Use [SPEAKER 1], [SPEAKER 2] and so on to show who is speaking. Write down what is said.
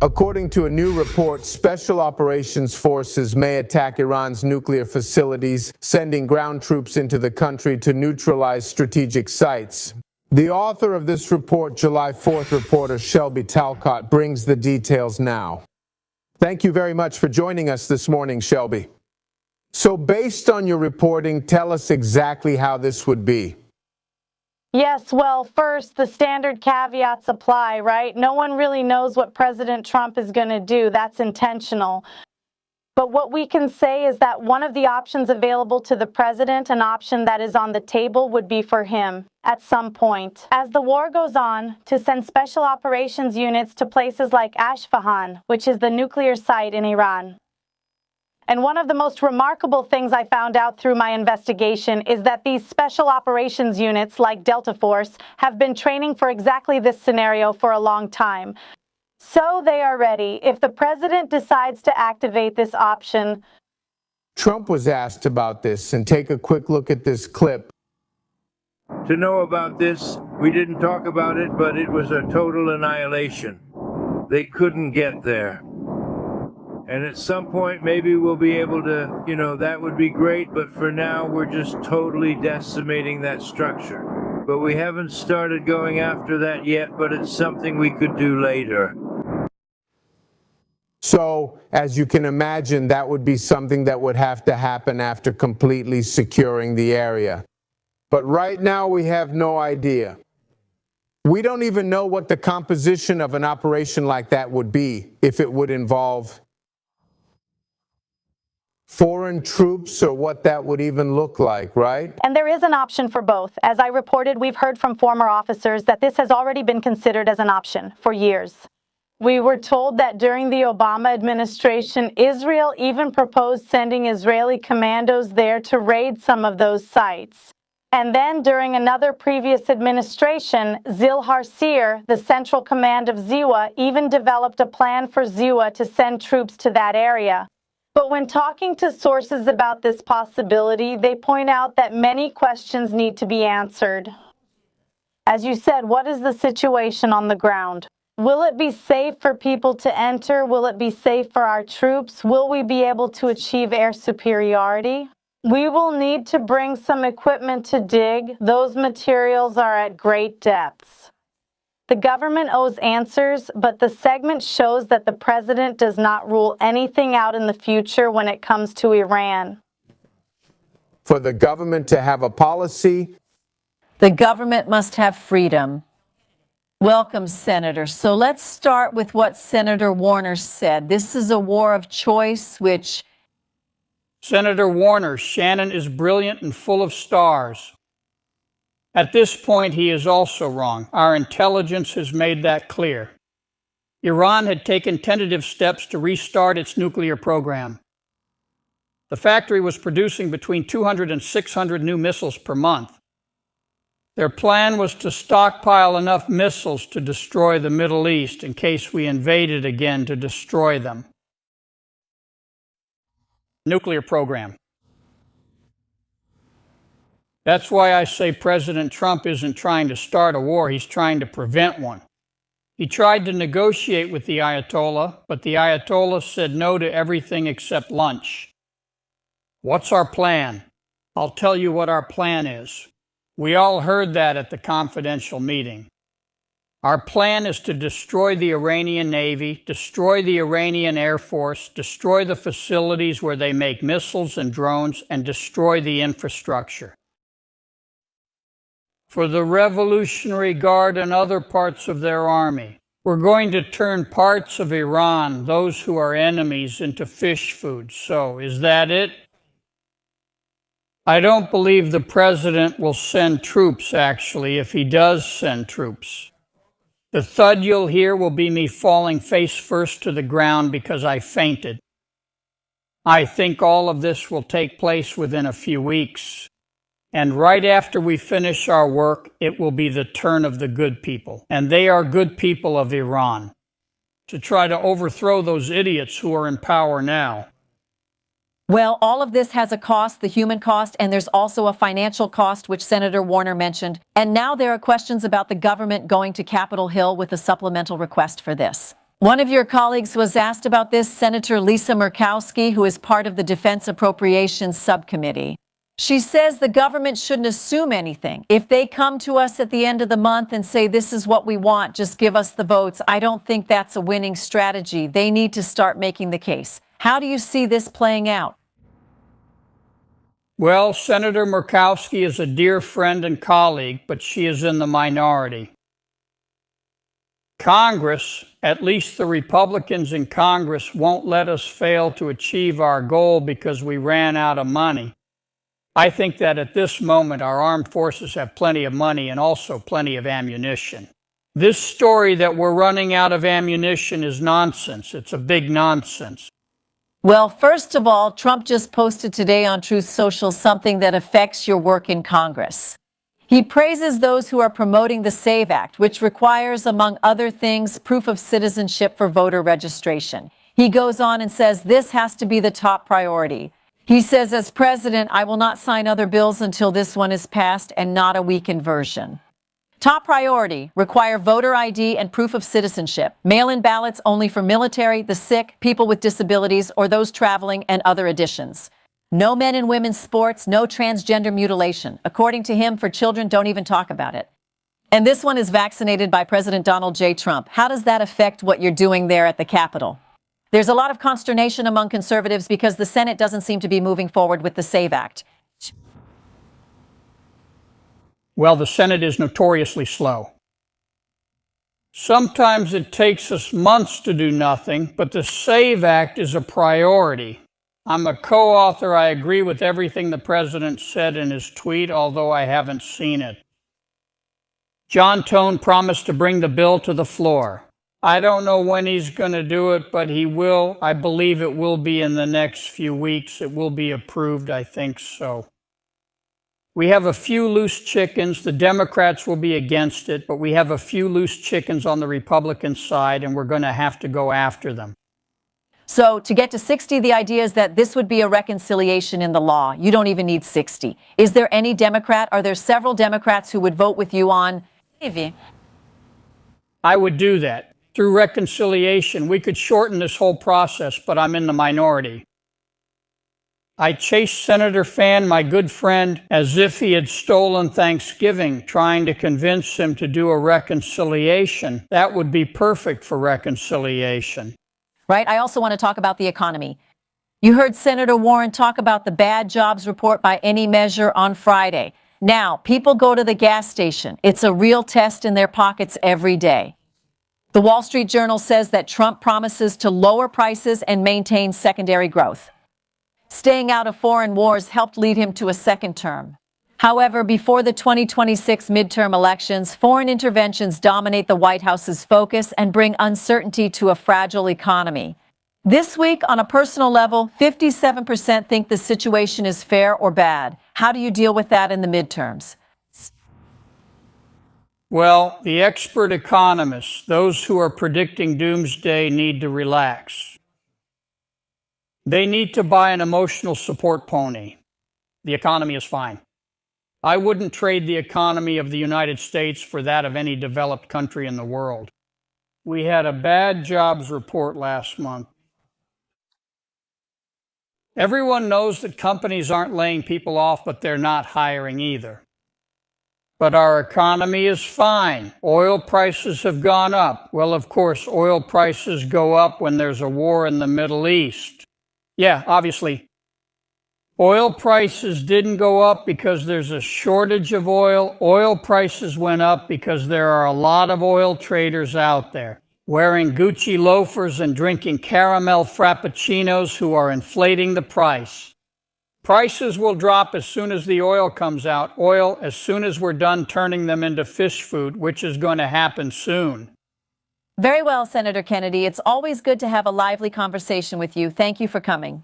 [SPEAKER 1] According to a new report, Special Operations Forces may attack Iran's nuclear facilities, sending ground troops into the country to neutralize strategic sites. The author of this report, July 4th reporter Shelby Talcott, brings the details now. Thank you very much for joining us this morning, Shelby. So based on your reporting, tell us exactly how this would be.
[SPEAKER 2] Yes, well, first, the standard caveats apply, right? No one really knows what President Trump is going to do. That's intentional. But what we can say is that one of the options available to the president, an option that is on the table, would be for him, at some point, as the war goes on, to send special operations units to places like Isfahan, which is the nuclear site in Iran. And one of the most remarkable things I found out through my investigation is that these special operations units, like Delta Force, have been training for exactly this scenario for a long time. So they are ready. If the president decides to activate this option.
[SPEAKER 1] Trump was asked about this, and take a quick look at this clip.
[SPEAKER 3] To know about this, we didn't talk about it, but it was a total annihilation. They couldn't get there. And at some point, maybe we'll be able to, that would be great, but for now, we're just totally decimating that structure. But we haven't started going after that yet, but it's something we could do later.
[SPEAKER 1] So, as you can imagine, that would be something that would have to happen after completely securing the area. But right now, we have no idea. We don't even know what the composition of an operation like that would be, if it would involve foreign troops or what that would even look like, right?
[SPEAKER 2] And there is an option for both. As I reported, we've heard from former officers that this has already been considered as an option for years. We were told that during the Obama administration, Israel even proposed sending Israeli commandos there to raid some of those sites. And then during another previous administration, Zilhar Seir, the Central Command of ZIWA, even developed a plan for ZIWA to send troops to that area. But when talking to sources about this possibility, they point out that many questions need to be answered. As you said, what is the situation on the ground? Will it be safe for people to enter? Will it be safe for our troops? Will we be able to achieve air superiority? We will need to bring some equipment to dig. Those materials are at great depths. The government owes answers, but the segment shows that the president does not rule anything out in the future when it comes to Iran.
[SPEAKER 1] For the government to have a policy,
[SPEAKER 4] the government must have freedom. Welcome, Senator. So let's start with what Senator Warner said. This is a war of choice, which...
[SPEAKER 5] Senator Warner, Shannon is brilliant and full of stars. At this point, he is also wrong. Our intelligence has made that clear. Iran had taken tentative steps to restart its nuclear program. The factory was producing between 200 and 600 new missiles per month. Their plan was to stockpile enough missiles to destroy the Middle East in case we invaded again to destroy them. Nuclear program. That's why I say President Trump isn't trying to start a war, he's trying to prevent one. He tried to negotiate with the Ayatollah, but the Ayatollah said no to everything except lunch. What's our plan? I'll tell you what our plan is. We all heard that at the confidential meeting. Our plan is to destroy the Iranian Navy, destroy the Iranian Air Force, destroy the facilities where they make missiles and drones, and destroy the infrastructure. For the Revolutionary Guard and other parts of their army, we're going to turn parts of Iran, those who are enemies, into fish food. So, is that it? I don't believe the president will send troops, actually, if he does send troops. The thud you'll hear will be me falling face first to the ground because I fainted. I think all of this will take place within a few weeks. And right after we finish our work, it will be the turn of the good people, and they are good people of Iran, to try to overthrow those idiots who are in power now.
[SPEAKER 4] Well, all of this has a cost, the human cost, and there's also a financial cost, which Senator Warner mentioned. And now there are questions about the government going to Capitol Hill with a supplemental request for this. One of your colleagues was asked about this, Senator Lisa Murkowski, who is part of the Defense Appropriations Subcommittee. She says the government shouldn't assume anything. If they come to us at the end of the month and say, this is what we want, just give us the votes, I don't think that's a winning strategy. They need to start making the case. How do you see this playing out?
[SPEAKER 5] Well, Senator Murkowski is a dear friend and colleague, but she is in the minority. Congress, at least the Republicans in Congress, won't let us fail to achieve our goal because we ran out of money. I think that at this moment our armed forces have plenty of money and also plenty of ammunition. This story that we're running out of ammunition is nonsense. It's a big nonsense.
[SPEAKER 4] Well, first of all, Trump just posted today on Truth Social something that affects your work in Congress. He praises those who are promoting the SAVE Act, which requires, among other things, proof of citizenship for voter registration. He goes on and says this has to be the top priority. He says, as president, I will not sign other bills until this one is passed and not a weakened version. Top priority, require voter ID and proof of citizenship. Mail-in ballots only for military, the sick, people with disabilities, or those traveling, and other additions. No men and women's sports, no transgender mutilation. According to him, for children, don't even talk about it. And this one is vaccinated by President Donald J. Trump. How does that affect what you're doing there at the Capitol? There's a lot of consternation among conservatives because the Senate doesn't seem to be moving forward with the SAVE Act.
[SPEAKER 5] Well, the Senate is notoriously slow. Sometimes it takes us months to do nothing, but the SAVE Act is a priority. I'm a co-author. I agree with everything the president said in his tweet, although I haven't seen it. John Tone promised to bring the bill to the floor. I don't know when he's going to do it, but he will. I believe it will be in the next few weeks. It will be approved, I think so. We have a few loose chickens. The Democrats will be against it, but we have a few loose chickens on the Republican side, and we're going to have to go after them.
[SPEAKER 4] So to get to 60, the idea is that this would be a reconciliation in the law. You don't even need 60. Is there any Democrat? Are there several Democrats who would vote with you on TV?
[SPEAKER 5] I would do that. Through reconciliation, we could shorten this whole process, but I'm in the minority. I chased Senator Fan, my good friend, as if he had stolen Thanksgiving, trying to convince him to do a reconciliation. That would be perfect for reconciliation.
[SPEAKER 4] Right? I also want to talk about the economy. You heard Senator Warren talk about the bad jobs report by any measure on Friday. Now, people go to the gas station. It's a real test in their pockets every day. The Wall Street Journal says that Trump promises to lower prices and maintain secondary growth. Staying out of foreign wars helped lead him to a second term. However, before the 2026 midterm elections, foreign interventions dominate the White House's focus and bring uncertainty to a fragile economy. This week, on a personal level, 57% think the situation is fair or bad. How do you deal with that in the midterms?
[SPEAKER 5] Well, the expert economists, those who are predicting doomsday, need to relax. They need to buy an emotional support pony. The economy is fine. I wouldn't trade the economy of the United States for that of any developed country in the world. We had a bad jobs report last month. Everyone knows that companies aren't laying people off, but they're not hiring either. But our economy is fine. Oil prices have gone up. Well, of course, oil prices go up when there's a war in the Middle East. Yeah, obviously. Oil prices didn't go up because there's a shortage of oil. Oil prices went up because there are a lot of oil traders out there wearing Gucci loafers and drinking caramel frappuccinos who are inflating the price. Prices will drop as soon as the oil comes out. Oil as soon as we're done turning them into fish food, which is going to happen soon.
[SPEAKER 4] Very well, Senator Kennedy. It's always good to have a lively conversation with you. Thank you for coming.